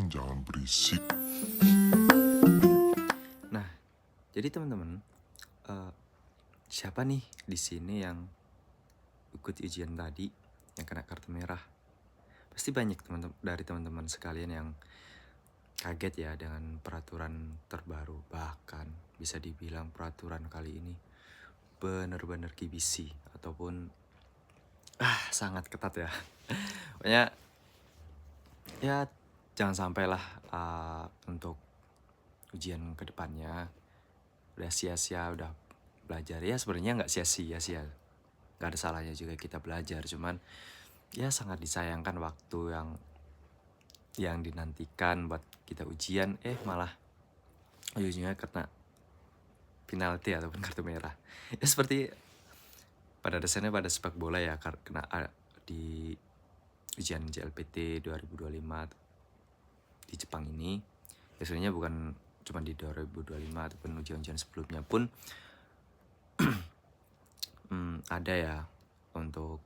Tolong jangan berisik. Nah, jadi teman-teman, siapa nih di sini yang ikut ujian tadi yang kena kartu merah? Pasti banyak teman-teman sekalian yang kaget ya dengan peraturan terbaru. Bahkan bisa dibilang peraturan kali ini benar-benar KBC ataupun sangat ketat ya. Pokoknya ya jangan sampailah untuk ujian kedepannya udah sia-sia udah belajar. Ya sebenarnya nggak sia-sia sih ya, nggak ada salahnya juga kita belajar, cuman ya sangat disayangkan waktu yang dinantikan buat kita ujian malah ujungnya kena penalti ataupun kartu merah. Ya seperti pada dasarnya pada sepak bola ya, kena di ujian JLPT 2025 di Jepang ini. Ya sebenarnya bukan cuma di 2025 ataupun ujian-ujian sebelumnya pun ada ya. Untuk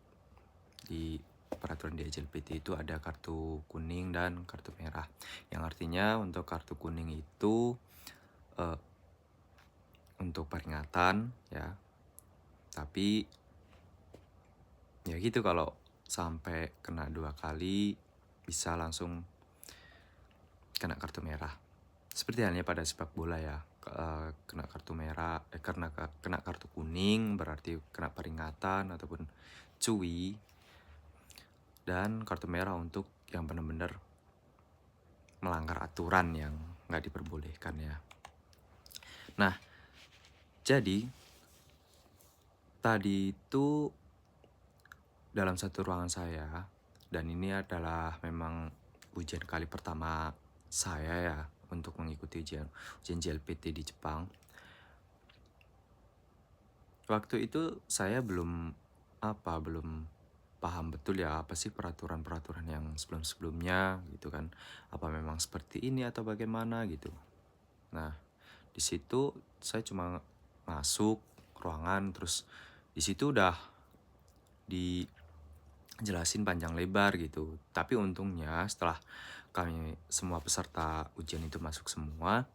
di peraturan di JLPT itu ada kartu kuning dan kartu merah, yang artinya untuk kartu kuning itu untuk peringatan ya, tapi ya gitu, kalau sampai kena 2 kali bisa langsung kena kartu merah. Seperti halnya pada sepak bola ya, kena kartu merah, karena kena kartu kuning berarti kena peringatan ataupun cui, dan kartu merah untuk yang benar-benar melanggar aturan yang nggak diperbolehkan ya. Nah, jadi tadi itu dalam satu ruangan saya, dan ini adalah memang ujian kali pertama saya ya untuk mengikuti ujian JLPT di Jepang. Waktu itu saya belum paham betul ya apa sih peraturan-peraturan yang sebelum-sebelumnya gitu kan. Apa memang seperti ini atau bagaimana gitu. Nah, di situ saya cuma masuk ruangan, terus di situ udah dijelasin panjang lebar gitu. Tapi untungnya setelah kami semua peserta ujian itu masuk semua,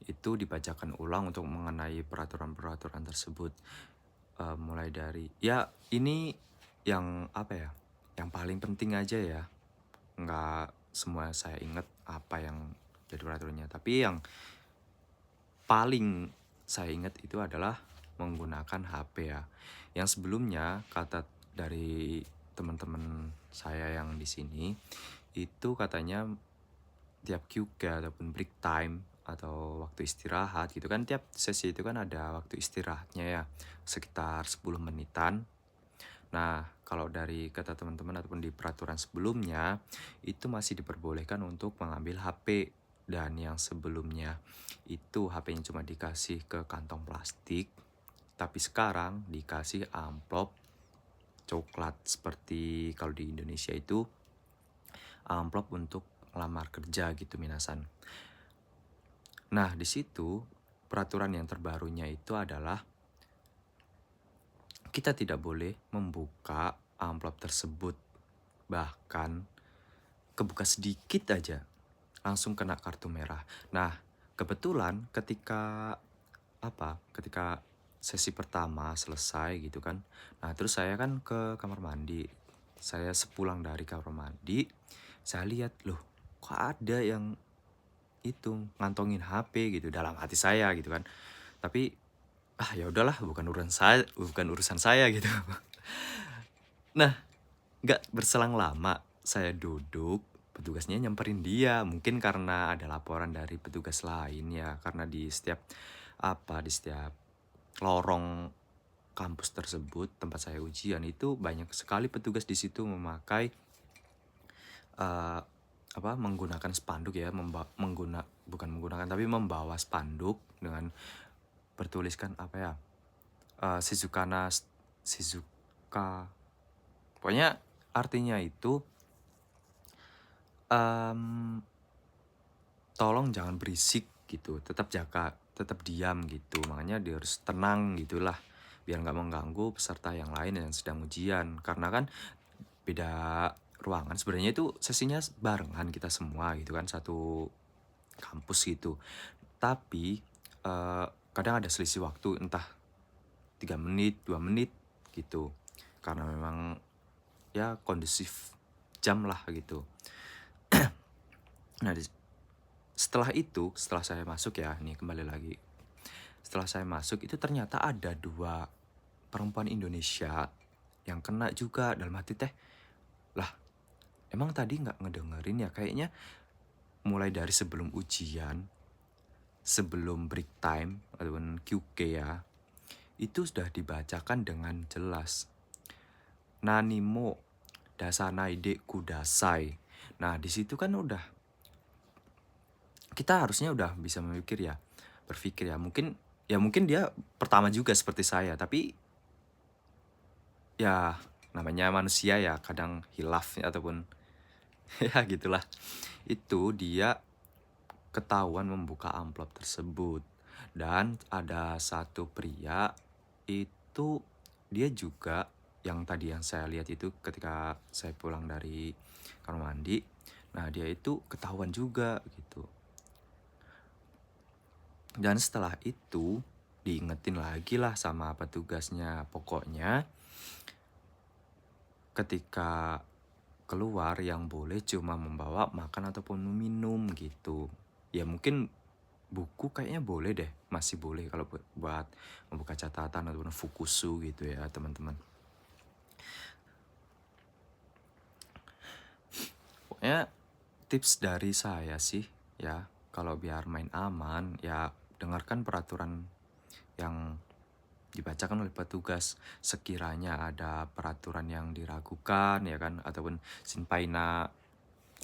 itu dibacakan ulang untuk mengenai peraturan-peraturan tersebut. Mulai dari ya ini yang yang paling penting aja ya. Nggak semua saya ingat apa yang jadi peraturannya, tapi yang paling saya ingat itu adalah menggunakan HP ya. Yang sebelumnya kata dari teman-teman saya yang di sini itu katanya tiap QK ataupun break time atau waktu istirahat gitu kan, tiap sesi itu kan ada waktu istirahatnya ya, sekitar 10 menitan. Nah, kalau dari kata teman-teman ataupun di peraturan sebelumnya itu masih diperbolehkan untuk mengambil HP, dan yang sebelumnya itu HP-nya cuma dikasih ke kantong plastik, tapi sekarang dikasih amplop coklat seperti kalau di Indonesia itu amplop untuk lamar kerja gitu minasan. Nah, di situ peraturan yang terbarunya itu adalah kita tidak boleh membuka amplop tersebut. Bahkan kebuka sedikit aja langsung kena kartu merah. Nah, kebetulan ketika sesi pertama selesai gitu kan. Nah, terus saya kan ke kamar mandi. Saya sepulang dari kamar mandi, saya lihat, loh, kok ada yang itu ngantongin HP gitu dalam hati saya gitu kan. Tapi ya udahlah, bukan urusan saya gitu. Nah, nggak berselang lama saya duduk, petugasnya nyamperin dia. Mungkin karena ada laporan dari petugas lain ya, karena di setiap lorong kampus tersebut tempat saya ujian itu banyak sekali petugas di situ memakai menggunakan spanduk ya, membawa spanduk dengan bertuliskan Shizuka, pokoknya artinya itu tolong jangan berisik gitu, tetap diam gitu. Makanya dia harus tenang gitulah, biar nggak mengganggu peserta yang lain yang sedang ujian. Karena kan beda ruangan. Sebenarnya itu sesinya barengan kita semua gitu kan, satu kampus gitu. Tapi kadang ada selisih waktu, entah 3 menit, 2 menit gitu. Karena memang ya kondusif jam lah gitu. Nah, setelah itu, setelah saya masuk ya, nih kembali lagi. Setelah saya masuk itu ternyata ada 2 perempuan Indonesia yang kena juga. Dalam hati teh, lah emang tadi nggak ngedengerin ya? Kayaknya mulai dari sebelum ujian, sebelum break time ataupun QK ya, itu sudah dibacakan dengan jelas. Nanimo dasanaide kudasai. Nah, di situ kan udah kita harusnya udah bisa berpikir ya. Mungkin dia pertama juga seperti saya, tapi ya namanya manusia ya kadang hilaf ataupun ya gitulah. Itu dia ketahuan membuka amplop tersebut. Dan ada satu pria itu, dia juga yang tadi yang saya lihat itu ketika saya pulang dari kamar mandi. Nah, dia itu ketahuan juga gitu. Dan setelah itu diingetin lagi lah sama petugasnya. Pokoknya ketika keluar yang boleh cuma membawa makan ataupun minum gitu. Ya mungkin buku kayaknya boleh deh, masih boleh kalau buat membuka catatan ataupun fukusu gitu ya teman-teman. Pokoknya tips dari saya sih ya, kalau biar main aman ya dengarkan peraturan yang dibacakan oleh petugas. Sekiranya ada peraturan yang diragukan ya kan, ataupun sinpaina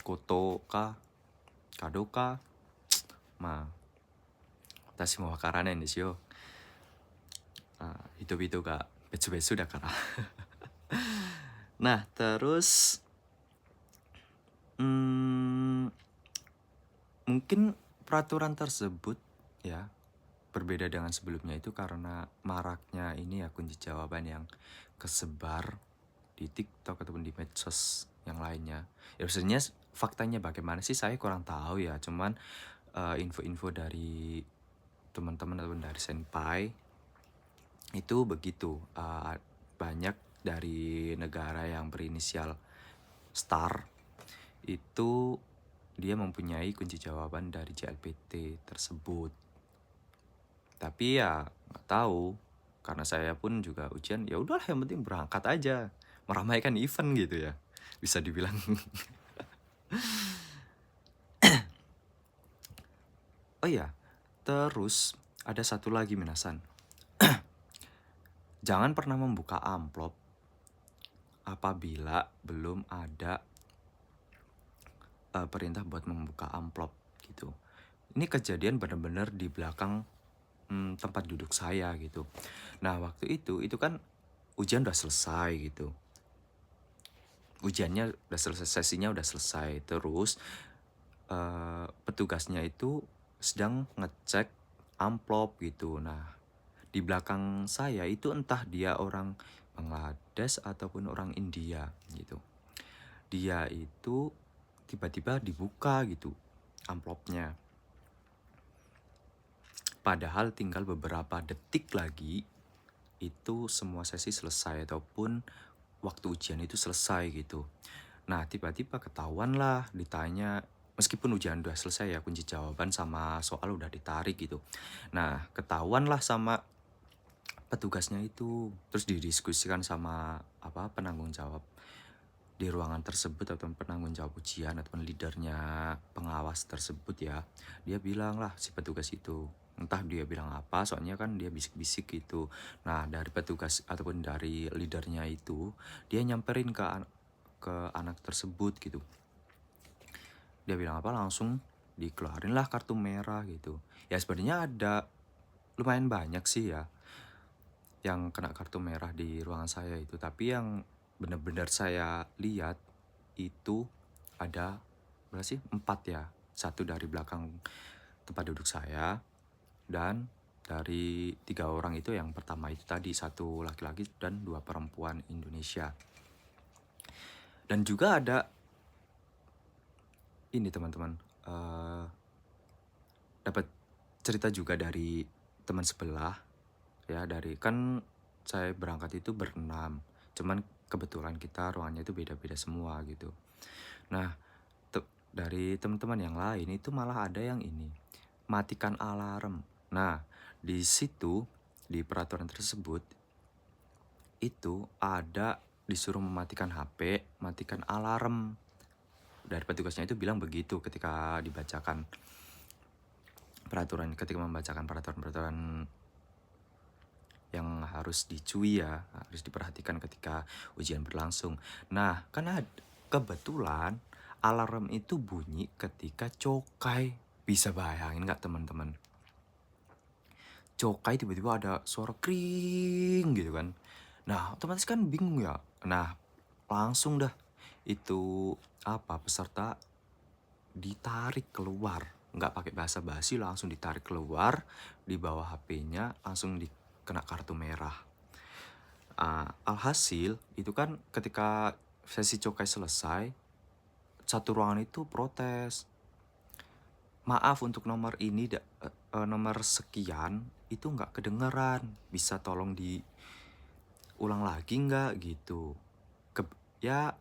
koto ka kado ka ma watashi mo wakaranai desu yo. Hito-hito ga betsu-betsu dakara. Nah, terus mungkin peraturan tersebut ya berbeda dengan sebelumnya itu karena maraknya ini ya kunci jawaban yang kesebar di TikTok ataupun di medsos yang lainnya. Ya sebenarnya faktanya bagaimana sih saya kurang tahu ya, cuman info-info dari teman-teman ataupun dari senpai itu begitu. Banyak dari negara yang berinisial star itu dia mempunyai kunci jawaban dari JLPT tersebut. Tapi ya nggak tahu, karena saya pun juga ujian, ya udahlah yang penting berangkat aja, meramaikan event gitu ya, bisa dibilang. Oh iya, terus ada satu lagi minasan. Jangan pernah membuka amplop apabila belum ada perintah buat membuka amplop gitu. Ini kejadian benar-benar di belakang tempat duduk saya gitu. Nah, waktu itu kan ujian udah selesai gitu. Ujiannya udah selesai, sesinya udah selesai. Terus petugasnya itu sedang ngecek amplop gitu. Nah, di belakang saya itu entah dia orang Bangladesh ataupun orang India gitu. Dia itu tiba-tiba dibuka gitu amplopnya. Padahal tinggal beberapa detik lagi itu semua sesi selesai ataupun waktu ujian itu selesai gitu. Nah, tiba-tiba ketahuan lah, ditanya, meskipun ujian udah selesai ya, kunci jawaban sama soal udah ditarik gitu. Nah, ketahuan lah sama petugasnya itu, terus didiskusikan sama penanggung jawab di ruangan tersebut atau penanggung jawab ujian ataupun leadernya pengawas tersebut ya. Dia bilang lah si petugas itu, entah dia bilang apa, soalnya kan dia bisik-bisik gitu. Nah, dari petugas ataupun dari leadernya itu, dia nyamperin ke anak tersebut gitu. Dia bilang apa, langsung dikeluarin lah kartu merah gitu. Ya sebenarnya ada lumayan banyak sih ya yang kena kartu merah di ruangan saya itu, tapi yang benar-benar saya lihat itu ada berapa sih, 4 ya. Satu dari belakang tempat duduk saya, dan dari 3 orang itu yang pertama itu tadi, 1 laki-laki dan 2 perempuan Indonesia. Dan juga ada ini teman-teman, dapat cerita juga dari teman sebelah ya, dari kan saya berangkat itu berenam, cuman kebetulan kita ruangannya itu beda-beda semua gitu. Nah, dari teman-teman yang lain itu malah ada yang ini, matikan alarm. Nah, di situ, di peraturan tersebut, itu ada disuruh mematikan HP, matikan alarm. Dari petugasnya itu bilang begitu ketika dibacakan ketika membacakan peraturan-peraturan yang harus dicui ya, harus diperhatikan ketika ujian berlangsung. Nah, karena kebetulan alarm itu bunyi ketika cokai. Bisa bayangin nggak teman-teman? Cokai tiba-tiba ada suara kring gitu kan. Nah, otomatis kan bingung ya. Nah, langsung dah itu peserta ditarik keluar. Nggak pakai basa-basi, langsung ditarik keluar, di bawah HP-nya langsung dikena kartu merah. Alhasil itu kan ketika sesi cokai selesai, satu ruangan itu protes, maaf untuk nomor ini nomor sekian itu nggak kedengeran, bisa tolong diulang lagi nggak gitu. Ya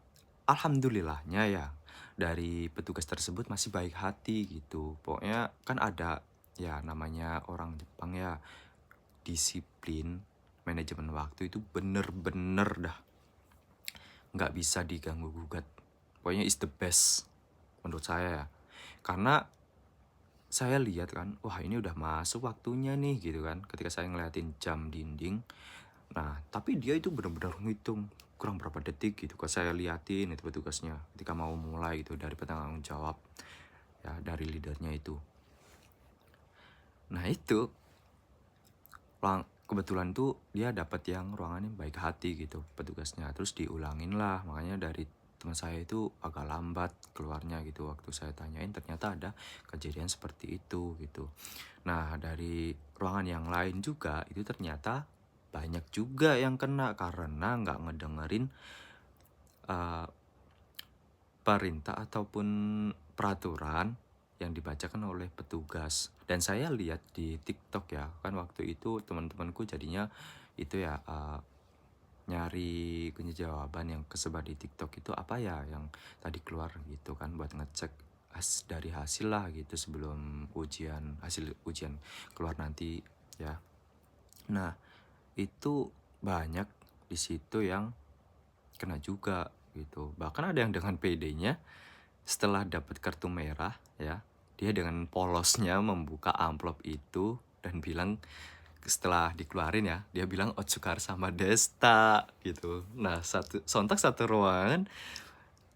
alhamdulillahnya ya dari petugas tersebut masih baik hati gitu. Pokoknya kan ada ya namanya orang Jepang ya, disiplin manajemen waktu itu bener-bener dah nggak bisa diganggu gugat. Pokoknya is the best menurut saya ya. Karena saya lihat kan, wah ini udah masuk waktunya nih gitu kan. Ketika saya ngeliatin jam dinding, nah tapi dia itu benar-benar ngitung kurang berapa detik gitu. Kalau saya liatin itu petugasnya ketika mau mulai gitu dari penanggung jawab ya, dari leadernya itu. Nah itu kebetulan tuh dia dapat yang ruangannya baik hati gitu petugasnya, terus diulangin lah. Makanya dari teman saya itu agak lambat keluarnya gitu. Waktu saya tanyain ternyata ada kejadian seperti itu gitu. Nah dari ruangan yang lain juga itu ternyata banyak juga yang kena karena nggak ngedengerin uh, perintah ataupun peraturan yang dibacakan oleh petugas. Dan saya lihat di TikTok ya, kan waktu itu teman-temanku jadinya itu ya nyari kunci jawaban yang kesebar di TikTok itu apa ya yang tadi keluar gitu kan, buat ngecek dari hasil lah gitu sebelum hasil ujian keluar nanti ya. Nah, itu banyak di situ yang kena juga gitu. Bahkan ada yang dengan PD-nya setelah dapat kartu merah ya, dia dengan polosnya membuka amplop itu dan bilang, setelah dikeluarin ya, dia bilang Otsukar sama Desta gitu. Nah, sontak satu ruangan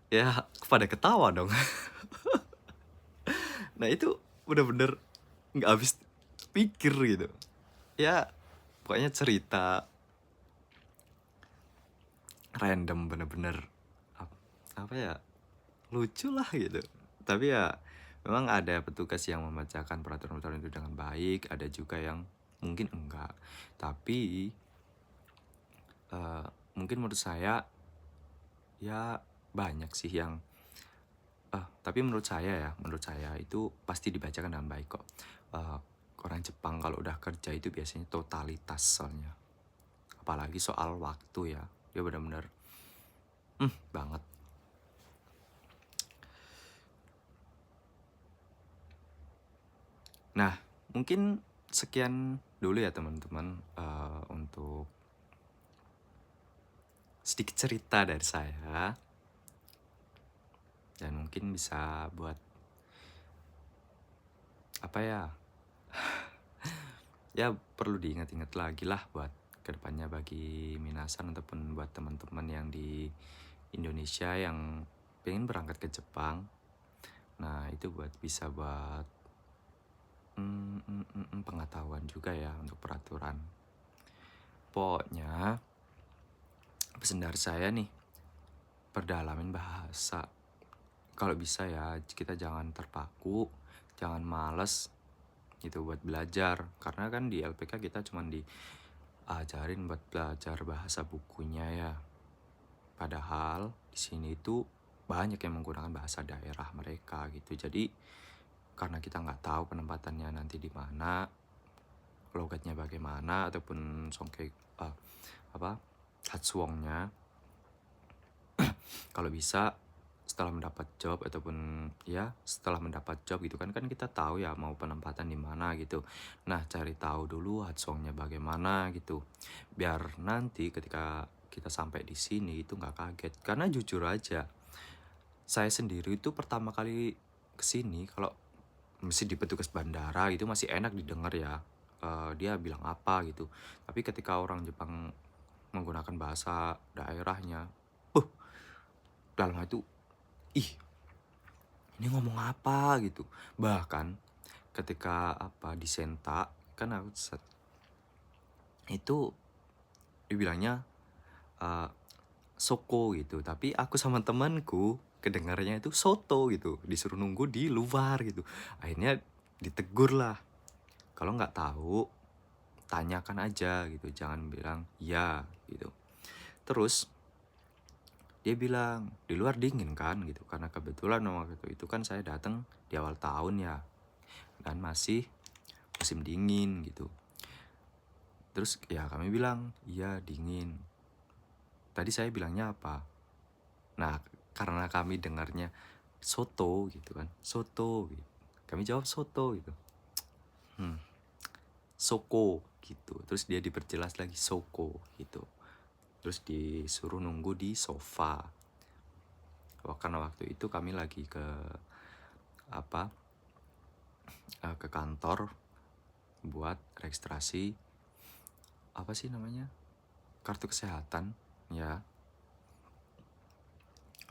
ya pada ketawa dong. Nah, itu bener-bener nggak habis pikir gitu. Ya, pokoknya cerita random bener-bener apa ya, lucu lah gitu. Tapi ya memang ada petugas yang membacakan peraturan-peraturan itu dengan baik, ada juga yang mungkin enggak. Tapi mungkin menurut saya ya banyak sih yang tapi menurut saya itu pasti dibacakan dengan baik kok. Orang Jepang kalau udah kerja itu biasanya totalitas soalnya, apalagi soal waktu ya, dia benar-benar banget. Nah, mungkin sekian dulu ya teman-teman, untuk sedikit cerita dari saya. Dan mungkin bisa buat apa ya, ya perlu diingat-ingat lagi lah buat kedepannya bagi minasan ataupun buat teman-teman yang di Indonesia yang pengen berangkat ke Jepang. Nah itu bisa buat pengetahuan juga ya untuk peraturan. Pokoknya pesan dari saya nih, perdalamin bahasa. Kalau bisa ya kita jangan terpaku, jangan males gitu buat belajar. Karena kan di LPK kita cuma diajarin buat belajar bahasa bukunya ya. Padahal di sini itu banyak yang menggunakan bahasa daerah mereka gitu. Jadi karena kita nggak tahu penempatannya nanti di mana, logatnya bagaimana, ataupun songke apa hatsuongnya, kalau bisa setelah mendapat job ataupun ya setelah mendapat job gitu kan kita tahu ya mau penempatan di mana gitu. Nah, cari tahu dulu hatsuongnya bagaimana gitu, biar nanti ketika kita sampai di sini itu nggak kaget. Karena jujur aja, saya sendiri itu pertama kali kesini, kalau mesti di petugas bandara itu masih enak didengar ya, dia bilang apa gitu. Tapi ketika orang Jepang menggunakan bahasa daerahnya, dalam hal itu, ih, ini ngomong apa gitu. Bahkan ketika di Senta kan aku itu dibilangnya uh, soko gitu, tapi aku sama temanku kedengarannya itu soto gitu, disuruh nunggu di luar gitu. Akhirnya ditegur lah, kalau nggak tahu tanyakan aja gitu, jangan bilang ya gitu. Terus dia bilang di luar dingin kan gitu, karena kebetulan waktu itu kan saya datang di awal tahun ya, dan masih musim dingin gitu. Terus ya kami bilang iya dingin. Tadi saya bilangnya apa? Nah, karena kami dengarnya soto gitu kan, soto gitu, kami jawab soto gitu. Soko gitu. Terus dia diperjelas lagi soko gitu. Terus disuruh nunggu di sofa. Karena waktu itu kami lagi ke kantor buat registrasi apa sih namanya, kartu kesehatan ya,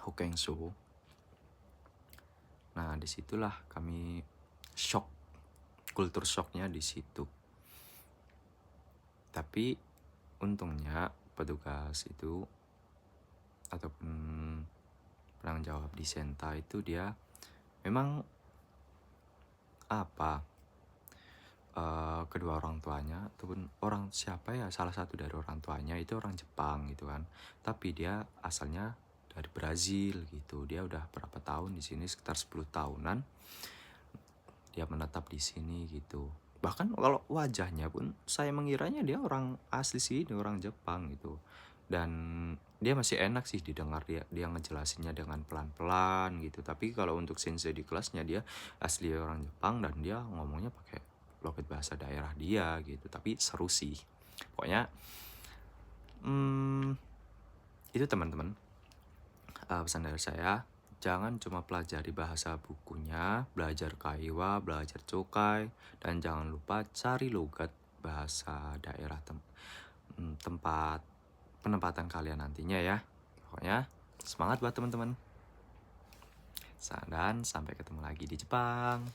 Hokkensho. Nah, disitulah kami shock, kultur shocknya di situ. Tapi untungnya petugas itu ataupun penanggung jawab di Senta itu dia memang kedua orang tuanya ataupun orang siapa ya, salah satu dari orang tuanya itu orang Jepang gitu kan, tapi dia asalnya dari Brazil gitu. Dia udah berapa tahun di sini, sekitar 10 tahunan dia menetap di sini gitu. Bahkan kalau wajahnya pun saya mengiranya dia orang asli sini, orang Jepang gitu. Dan dia masih enak sih didengar, dia ngejelasinnya dengan pelan-pelan gitu. Tapi kalau untuk sensei di kelasnya, dia asli orang Jepang dan dia ngomongnya pakai logat bahasa daerah dia gitu. Tapi seru sih pokoknya. Itu teman-teman, pesan dari saya, jangan cuma pelajari bahasa bukunya, belajar kaiwa, belajar cokai, dan jangan lupa cari logat bahasa daerah tempat penempatan kalian nantinya ya. Pokoknya semangat buat teman-teman. Dan sampai ketemu lagi di Jepang.